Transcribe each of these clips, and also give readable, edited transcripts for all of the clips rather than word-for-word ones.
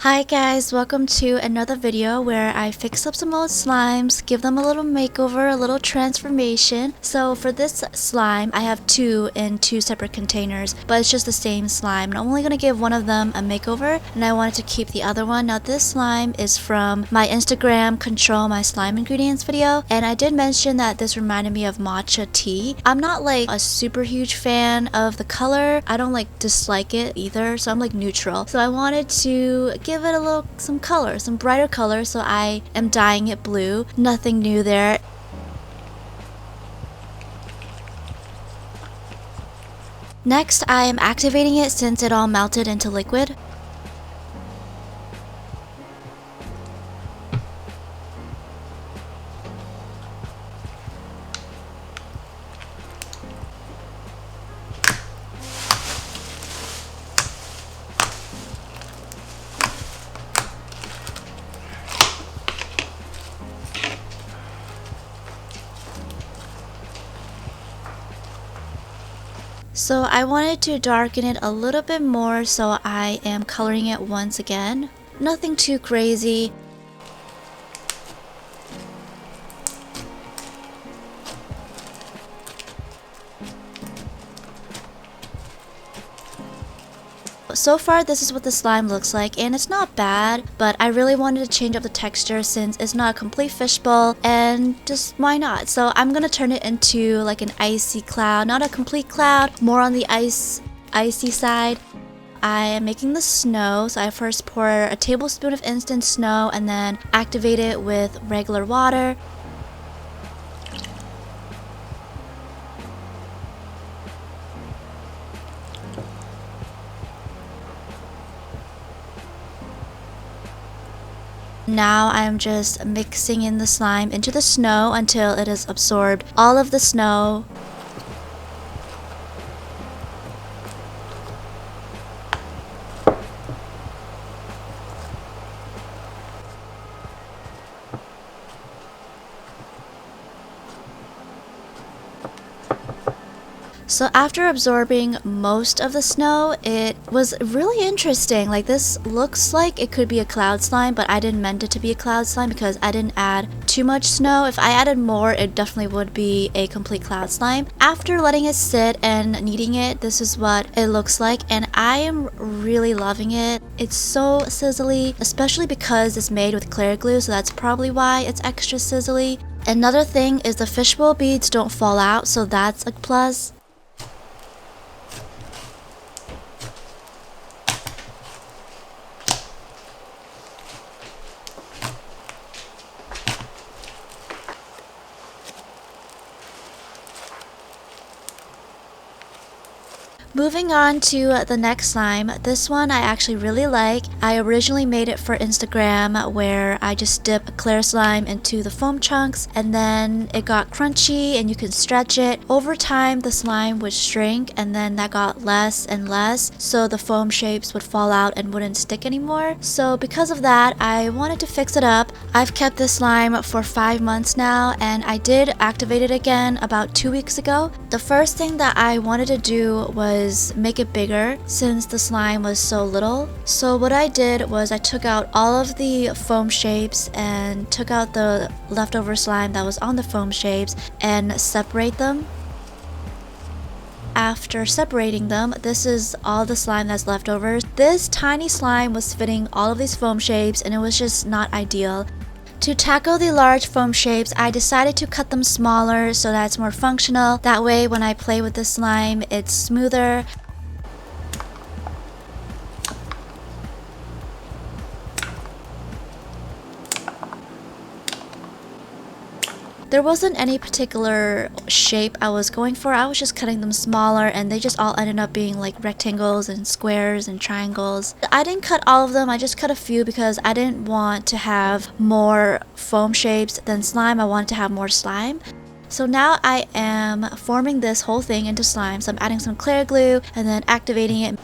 Hi guys, welcome to another video where I fix up some old slimes, give them a little makeover, a little transformation. So for this slime, I have two in two separate containers, but it's just the same slime. And I'm only going to give one of them a makeover, and I wanted to keep the other one. Now this slime is from my Instagram Control My Slime Ingredients video, and I did mention that this reminded me of matcha tea. I'm not like a super huge fan of the color. I don't like dislike it either, so I'm like neutral. So I wanted to give it a little some color, some brighter color, so I am dyeing it blue. Nothing new there. Next, I am activating it since it all melted into liquid. So I wanted to darken it a little bit more, so I am coloring it once again. Nothing too crazy. So far this is what the slime looks like, and it's not bad, but I really wanted to change up the texture since it's not a complete fishbowl, and just why not? So I'm gonna turn it into like an icy cloud, not a complete cloud, more on the icy side. I am making the snow, so I first pour a tablespoon of instant snow and then activate it with regular water. Now I'm just mixing in the slime into the snow until it has absorbed all of the snow. So after absorbing most of the snow, it was really interesting. Like, this looks like it could be a cloud slime, but I didn't meant it to be a cloud slime because I didn't add too much snow. If I added more, it definitely would be a complete cloud slime. After letting it sit and kneading it, this is what it looks like, and I am really loving it. It's so sizzly, especially because it's made with clear glue, so that's probably why it's extra sizzly. Another thing is the fishbowl beads don't fall out, so that's a plus. Moving on to the next slime, this one I actually really like. I originally made it for Instagram where I just dip a clear slime into the foam chunks and then it got crunchy and you can stretch it. Over time the slime would shrink and then that got less and less, so the foam shapes would fall out and wouldn't stick anymore. So because of that, I wanted to fix it up. I've kept this slime for 5 months now and I did activate it again about 2 weeks ago. The first thing that I wanted to do was make it bigger since the slime was so little. So what I did was I took out all of the foam shapes and took out the leftover slime that was on the foam shapes and separate them. After separating them, this is all the slime that's left over. This tiny slime was fitting all of these foam shapes and it was just not ideal. To tackle the large foam shapes, I decided to cut them smaller so that it's more functional. That way when I play with the slime, it's smoother. There wasn't any particular shape I was going for. I was just cutting them smaller and they just all ended up being like rectangles and squares and triangles. I didn't cut all of them, I just cut a few because I didn't want to have more foam shapes than slime. I wanted to have more slime. So now I am forming this whole thing into slime. So I'm adding some clear glue and then activating it.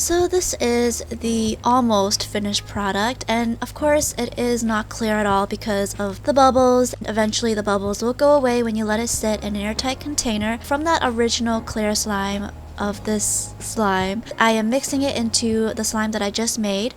So this is the almost finished product, and of course it is not clear at all because of the bubbles. Eventually the bubbles will go away when you let it sit in an airtight container from that original clear slime of this slime. I am mixing it into the slime that I just made.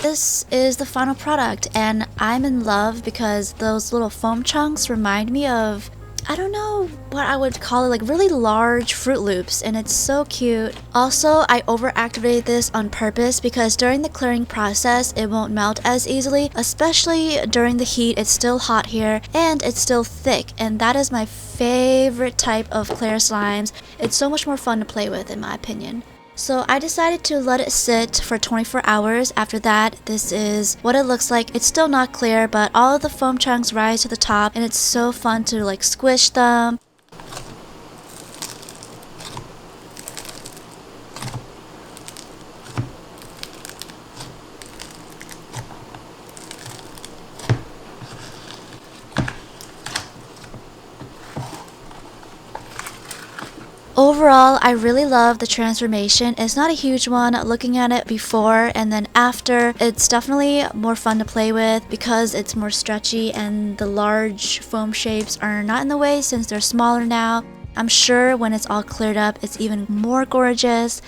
This is the final product, and I'm in love because those little foam chunks remind me of, I don't know what I would call it, like really large Fruit Loops, and it's so cute. Also, I overactivated this on purpose because during the clearing process it won't melt as easily, especially during the heat. It's still hot here and it's still thick, and that is my favorite type of clear slimes. It's so much more fun to play with in my opinion. So I decided to let it sit for 24 hours. After that, this is what it looks like. It's still not clear, but all of the foam chunks rise to the top, and it's so fun to like squish them. Overall, I really love the transformation. It's not a huge one. Looking at it before and then after, it's definitely more fun to play with because it's more stretchy and the large foam shapes are not in the way since they're smaller now. I'm sure when it's all cleared up, it's even more gorgeous.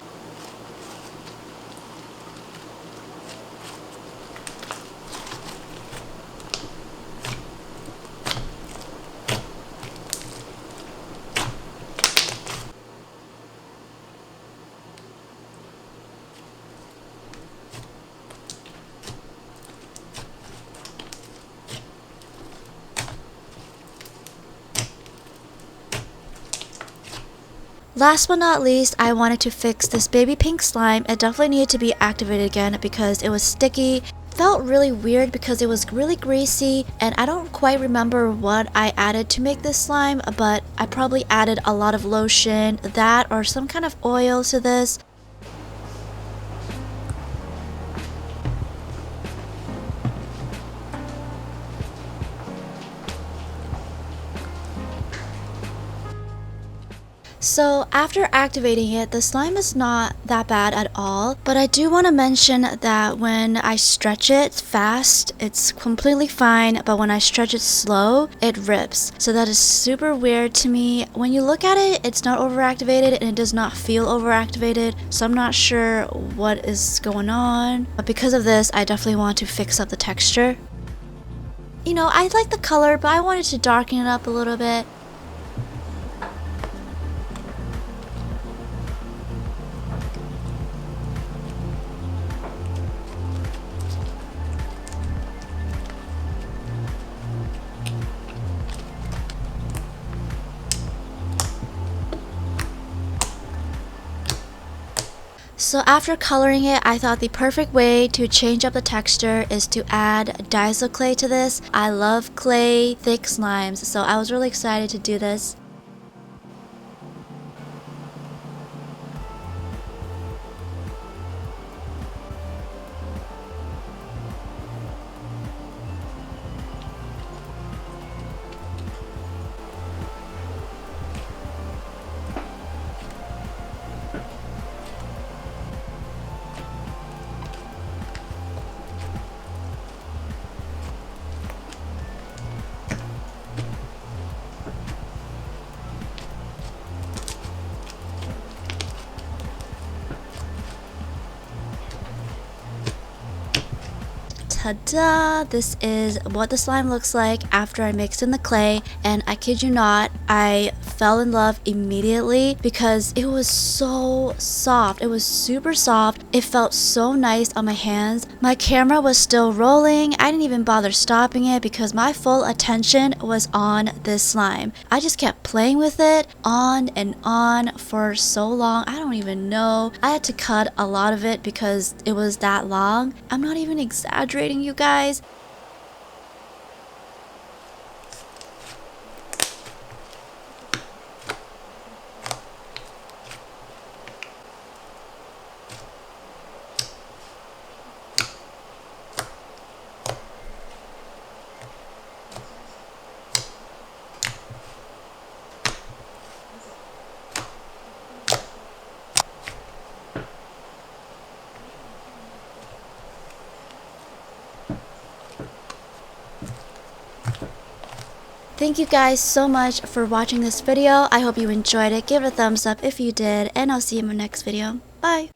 Last but not least, I wanted to fix this baby pink slime. It definitely needed to be activated again because it was sticky. Felt really weird because it was really greasy, and I don't quite remember what I added to make this slime, but I probably added a lot of lotion, that or some kind of oil to this. So after activating it, the slime is not that bad at all, but I do want to mention that when I stretch it fast, it's completely fine, but when I stretch it slow, it rips. So that is super weird to me. When you look at it, it's not overactivated and it does not feel overactivated, so I'm not sure what is going on. But because of this, I definitely want to fix up the texture. You know, I like the color, but I wanted to darken it up a little bit. So after coloring it, I thought the perfect way to change up the texture is to add Daiso clay to this. I love clay thick slimes, so I was really excited to do this. Ta-da! This is what the slime looks like after I mixed in the clay, and I kid you not, I fell in love immediately because it was so soft. It was super soft. It felt so nice on my hands. My camera was still rolling. I didn't even bother stopping it because my full attention was on this slime. I just kept playing with it on and on for so long. I don't even know. I had to cut a lot of it because it was that long. I'm not even exaggerating, you guys. Thank you guys so much for watching this video. I hope you enjoyed it. Give it a thumbs up if you did, and I'll see you in my next video. Bye!